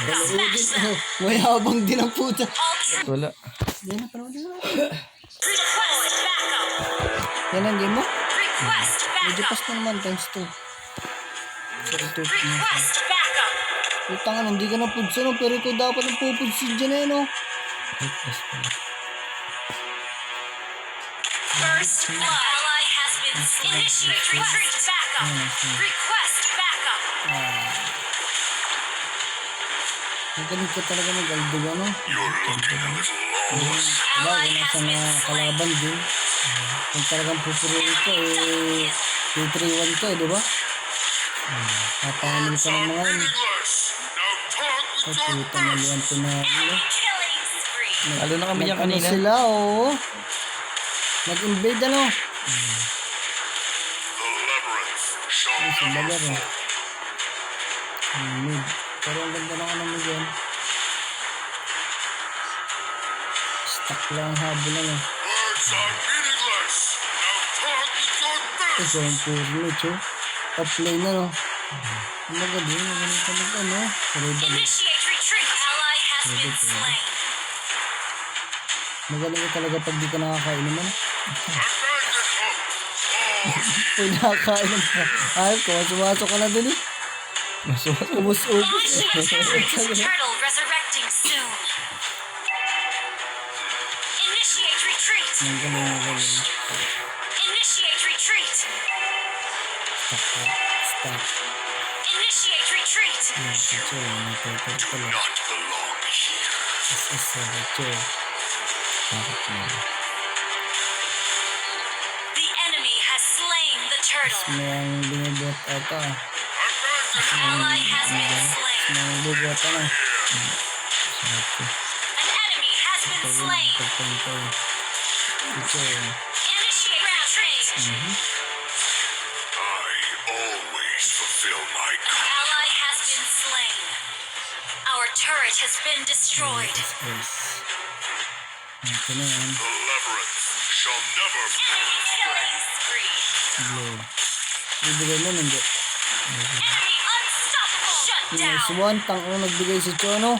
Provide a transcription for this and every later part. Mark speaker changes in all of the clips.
Speaker 1: Smash them.
Speaker 2: May habang din ang puta.
Speaker 3: Wala.
Speaker 2: Yan na, panood na.
Speaker 1: Request backup.
Speaker 2: Yan ang game mo?
Speaker 1: Request
Speaker 2: Medyo
Speaker 1: backup.
Speaker 2: pas na naman times 2.
Speaker 1: Request backup.
Speaker 2: Putang ano, hindi ka na pudso no, pero ikaw dapat ang pupudsin dyan eh no.
Speaker 1: First blood. Ally has been slain. Initiate retreat backup. Request backup.
Speaker 2: Ang galing ka talaga mag-aldog ano.
Speaker 4: You're looking a little lost.
Speaker 2: Diba,
Speaker 1: Ally
Speaker 2: kung
Speaker 1: has
Speaker 2: nasa
Speaker 1: been
Speaker 2: mga
Speaker 1: slain.
Speaker 2: kalaban din. Kung talagang pupuruin ko eh, 2-3-1 ka eh, diba? Papahamin ka ng mga yun.
Speaker 4: Meaningless. Now talk with
Speaker 2: Ay,
Speaker 4: your
Speaker 2: puta na liyan
Speaker 4: fist.
Speaker 2: pinahali.
Speaker 1: Killing spree.
Speaker 3: Lalo na kami niya
Speaker 2: Nag-ano
Speaker 3: kanina.
Speaker 2: sila oh. Nag-invade ano.
Speaker 4: The labyrinth shall
Speaker 2: Ay,
Speaker 4: never
Speaker 2: simbalar oh.
Speaker 4: fall.
Speaker 2: Mid. Pero ang ganda ng ano mo dyan. Stuck lang ang habol lang eh.
Speaker 4: Words are meaningless. Now talk with your
Speaker 2: Ito
Speaker 4: fist.
Speaker 2: ang puro ito. Top-play na no. Ang magaling. Magaling ka mag ano. Saribal.
Speaker 1: Initiate retreat. Ally has been slain.
Speaker 2: Magaling ka talaga pag di ka nakakainuman.
Speaker 4: Abandon hope. All
Speaker 2: Pag nakakainom ka. Ay, kung sumasok ka na dun eh. Ubus-ubus.
Speaker 1: Turtle resurrecting soon. Initiate retreat.
Speaker 2: Ang galing, magaling.
Speaker 1: Initiate retreat.
Speaker 2: Stop.
Speaker 1: Initiate retreat.
Speaker 2: Ito, nagpapag pala.
Speaker 4: not belong here.
Speaker 2: Ito. Bakit mo?
Speaker 1: The enemy has slain the turtle.
Speaker 2: May ang binibot ata.
Speaker 1: Ally has been slain.
Speaker 2: May ang bubot na.
Speaker 1: An enemy has been slain.
Speaker 2: Pagpantay. Ito.
Speaker 1: Initiate retreat.
Speaker 4: I always fulfill my call.
Speaker 1: Ally has been slain. Our turret has been destroyed.
Speaker 2: Yes. Ito na yan.
Speaker 4: The labyrinth shall never fall.
Speaker 1: Enemy killing spree.
Speaker 2: Blue. Ibigay mo hindi.
Speaker 1: Enemy unstoppable. Shut
Speaker 2: Yung
Speaker 1: down.
Speaker 2: Swan, tang nagbigay si Chono.
Speaker 4: I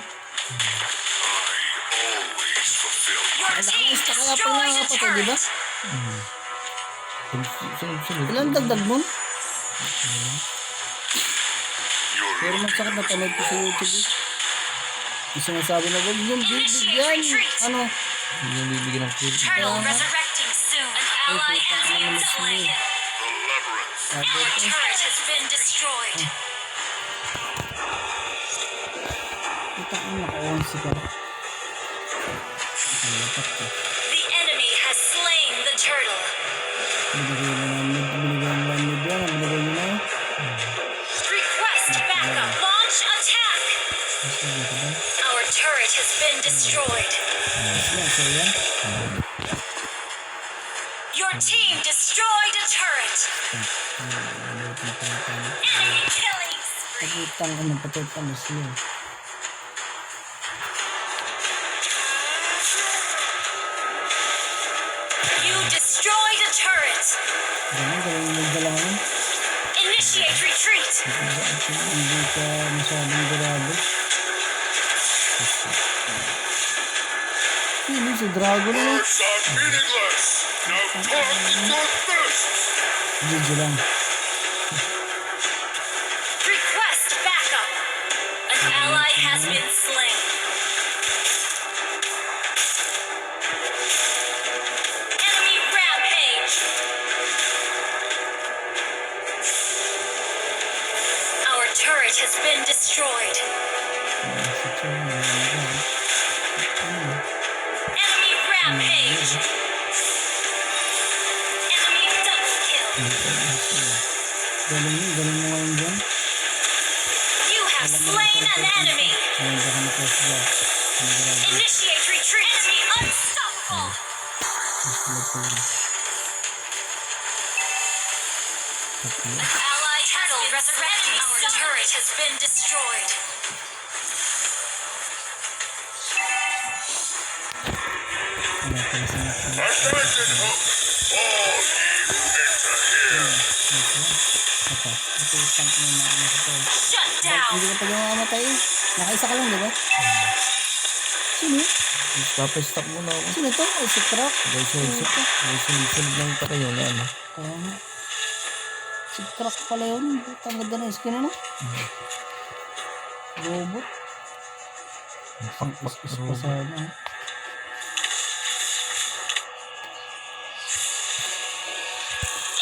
Speaker 4: always fulfill
Speaker 1: Your
Speaker 4: my
Speaker 1: team
Speaker 2: Nakakaista kaya pala
Speaker 1: destroyed a
Speaker 2: nakakapatay, di ba?
Speaker 1: turret.
Speaker 2: Ilan dagdag mo?
Speaker 4: You're
Speaker 2: Pero
Speaker 4: looking
Speaker 2: magsakit na panood ko sa YouTube eh. Yung sinasabi na huwag yung bibigyan. Ano?
Speaker 3: Yung bibigyan ng food.
Speaker 1: Turtle resurrecting soon. An ally has been slain.
Speaker 4: the labyrinth.
Speaker 1: Our turret has been destroyed.
Speaker 2: Kita ko naka-11 ka. Nakalapat ka.
Speaker 1: The enemy has slain the turtle.
Speaker 2: Binigay mo na mid. Binigay mo na mid yan. Binigay mo na.
Speaker 1: Request backup. Launch attack.
Speaker 2: Mas na dito ba?
Speaker 1: Our turret has been destroyed.
Speaker 2: Mas na. So yan.
Speaker 1: Your team destroyed a turret. Enemy killing spree.
Speaker 2: Pagkitang ano patay pa mas yun.
Speaker 1: You destroyed a turret.
Speaker 2: Ganun, ganun yung dala ngayon.
Speaker 1: Initiate retreat.
Speaker 2: Hindi ka masyadong grabe. Sino si Dragon ano?
Speaker 4: Words are meaningless. Now talk with your fist.
Speaker 2: Gigi lang.
Speaker 1: Request backup. An ally has been slain. Enemy rampage. Our turret has been destroyed.
Speaker 2: Si Chong,
Speaker 1: Enemy rampage. Enemy double kill.
Speaker 2: galing mo ngayon dyan.
Speaker 1: You have slain an enemy.
Speaker 2: Ngayon baka na-cross-grab. Grabe.
Speaker 1: Initiate retreat. Enemy unstoppable.
Speaker 2: Mas magpapalala.
Speaker 1: An ally turtle resurrecting. Our turret has been destroyed.
Speaker 2: Wala pa yung sinasama.
Speaker 4: Abandon hope. All ye who enter here.
Speaker 2: Ito. Ito. Ito yung tank na ano ito.
Speaker 1: Shut down.
Speaker 2: Hindi ka pa yung mamamatay eh. Nakaisa ka lang, di ba? Sino?
Speaker 3: Papastop muna ako.
Speaker 2: Sino to? Ay, si Truck.
Speaker 3: Sunod lang pa kayo na ano.
Speaker 2: Kaya nga. Si Truck pala yun. Ang ganda na skin ano? Robot. Ang is pa sa ano.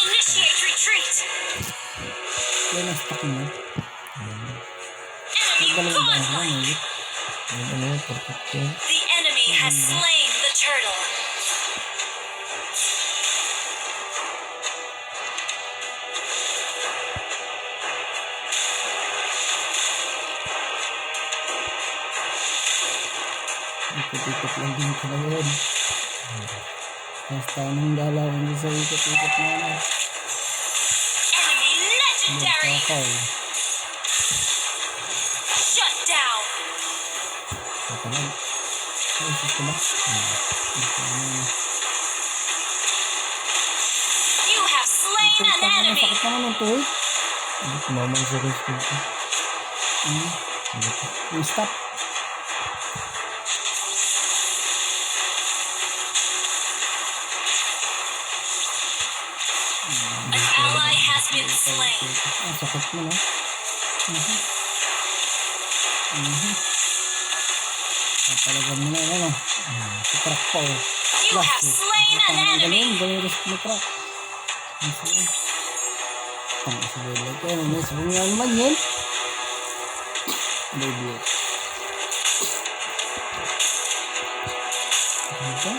Speaker 1: Initiate retreat.
Speaker 2: Yan ang stock niya.
Speaker 1: Enemy
Speaker 2: Dalawang daan
Speaker 1: godlike.
Speaker 2: lang eh.
Speaker 3: Yung ano yun, perfect yun.
Speaker 1: The enemy has slain the turtle.
Speaker 2: Ikot-ikot lang din ko na yun. Basta nang galawan din sa ikot-ikot na ano.
Speaker 1: Enemy legendary.
Speaker 2: Nagkakaw.
Speaker 1: Shut down.
Speaker 2: Ito lang. Ay, ito ba?
Speaker 1: You have slain an enemy.
Speaker 2: Sakit naman ito eh.
Speaker 3: Hindi kumamang sa rescue ko.
Speaker 2: Yung stop.
Speaker 1: An ally has been slain.
Speaker 2: Ah, sakit mo na. Talagang mo na yun ano. Si Truck pa oh.
Speaker 1: You have slain an enemy.
Speaker 2: Galing risk mo Truck. Tang isa bola. Kaya may sabungan naman yun. Baby. Ito.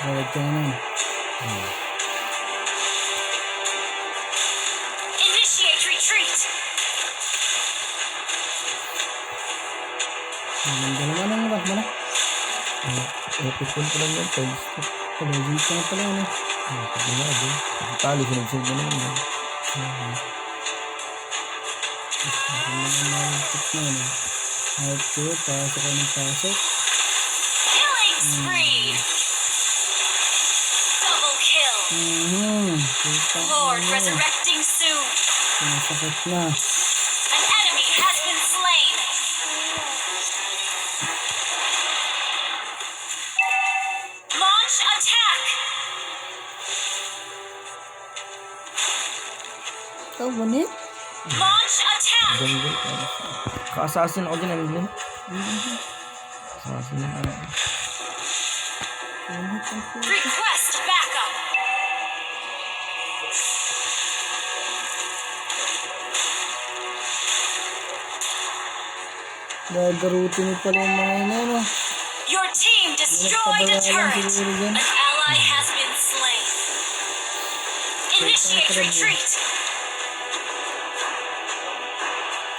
Speaker 2: Bawag ka naman.
Speaker 1: Initiate retreat.
Speaker 2: Dalawa ng rock mo na.
Speaker 3: Epic one pa lang yan, times 2.
Speaker 2: Legend ka na pala ano.
Speaker 3: Pag na ako. Tali, sunod-sunod na naman yan.
Speaker 2: Kahit ko, pasok ka ng pasok.
Speaker 1: Killing spree. Double kill. Lord resurrecting soon.
Speaker 2: Sinasakit na.
Speaker 1: An enemy has been slain. Launch attack.
Speaker 2: Ito, ganit.
Speaker 1: Launch attack.
Speaker 3: Jungle. Ka-assassin ako dyan, Emblem. Assassin na.
Speaker 1: Request backup.
Speaker 2: Gagarutin mo pala yung mga yun, ano.
Speaker 1: Your team destroyed a turret. An ally has been slain. Initiate retreat.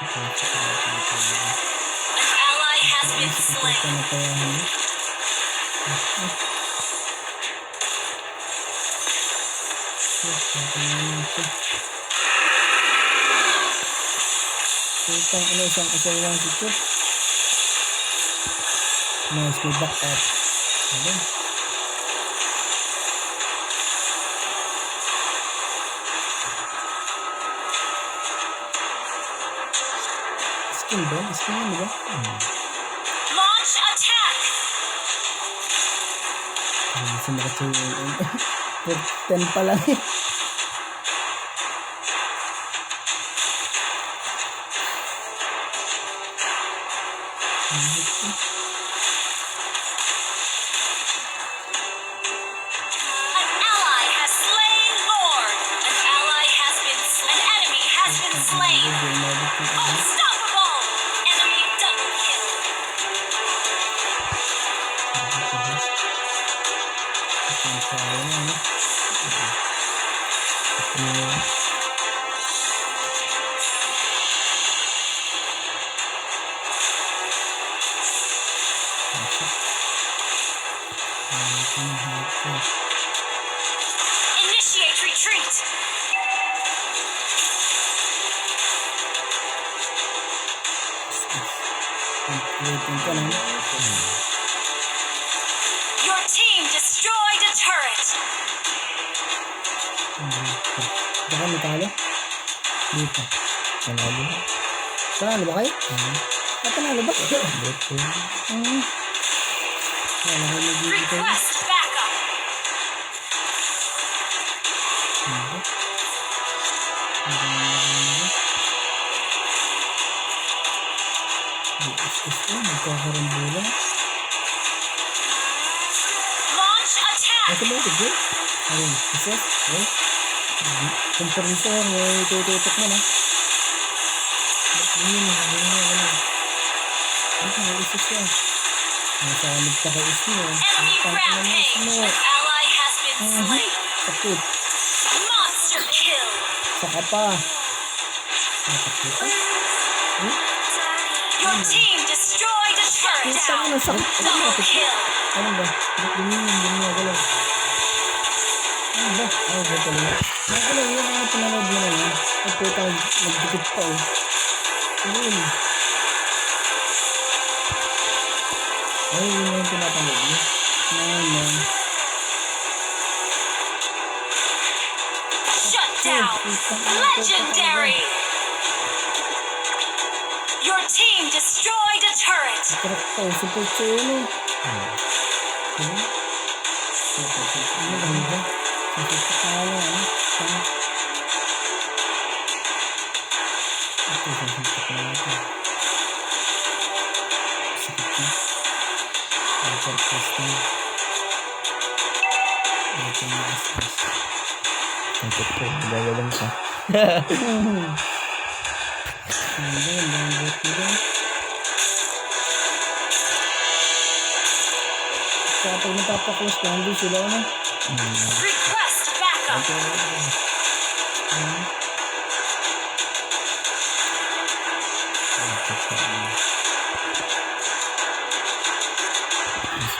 Speaker 1: An ally has been slain.
Speaker 2: Ano kaya ano? Itang ano isang kasayawan si Chip. Nice, may back up. Ano? Skin ba? Skin yun, di ba?
Speaker 1: Launch attack.
Speaker 2: Kasi nakasuyo. 10 pa lang eh.
Speaker 1: An ally has slain Lord. An ally has been slain. An enemy has been slain. Unstoppable. Enemy double kill. Initiate retreat.
Speaker 2: Waiting ka lang.
Speaker 1: Your team destroyed a turret.
Speaker 2: Baka may talo. Dito.
Speaker 3: Panalo.
Speaker 2: Panalo ba kayo? Panalo ba?
Speaker 3: Boto.
Speaker 2: Wala kayo nagigit kayo.
Speaker 1: Request backup.
Speaker 2: Magkakarambola.
Speaker 1: Launch attack.
Speaker 3: Ito ba ito, Jay?
Speaker 2: Ayun, isa. Kompresor, may tututok mo na. Ganyan, wala. Ay, isa siya. Nasa nagpaka-is mo.
Speaker 1: Enemy rampage. An ally has been slain.
Speaker 2: Sakit.
Speaker 1: Monster kill.
Speaker 2: Saka pa. Sakit.
Speaker 1: Your team destroyed a turret
Speaker 2: Saan
Speaker 1: down.
Speaker 2: na sakit?
Speaker 1: Double kill.
Speaker 2: Ano ba? Ganyan, galaw. Ano ba? Ay, ba talaga? Nagalaw yun, ano pinanood mo na yun? Ay, puta, nagdikit pa eh. Ano yun? Ay, yun yung pinapanood mo. Ayun.
Speaker 1: Shut down. Legendary. Your team destroyed a turret.
Speaker 2: Correct pa, support siya yun eh. Ano? Ano ba? Support ka kaya ano? Ito, support ka kaya ito. Sakit na. Purpose na. Ito yung asas.
Speaker 3: Ang totoo. Nagagalang ka.
Speaker 2: Ano ba yun? Ang bot mo dyan? Kapag napapaklos ka, hindi sila ano?
Speaker 1: Request backup.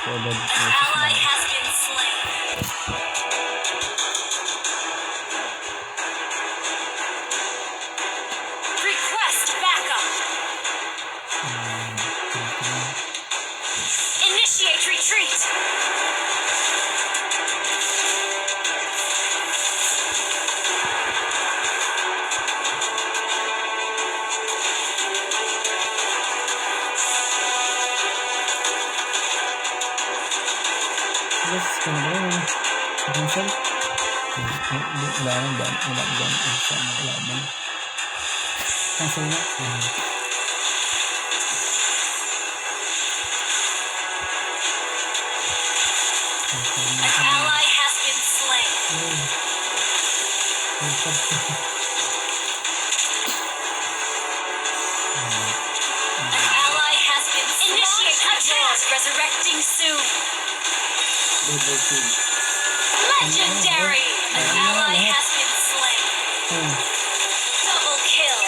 Speaker 1: An ally has been slain. Request backup. Initiate retreat.
Speaker 2: Yes, kung ba yun? Cancel?
Speaker 3: Wala nang daan. Wala nang daan. Wala nang.
Speaker 2: Cancel na?
Speaker 1: An ally has been slain. An ally has been slain. Initiate attack. Resurrecting soon. Legendary. An ally has been slain. Double kill.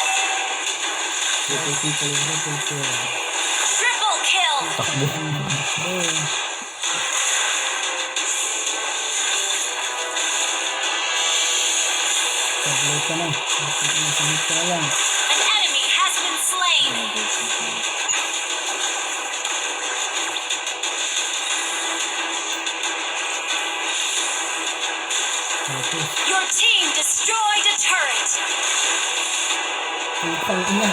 Speaker 1: Triple kill.
Speaker 2: Tabloy ka na. Masahit ka na lang.
Speaker 1: An enemy has been slain.
Speaker 2: Tapos,
Speaker 1: Your team destroyed a turret.
Speaker 2: putang ina.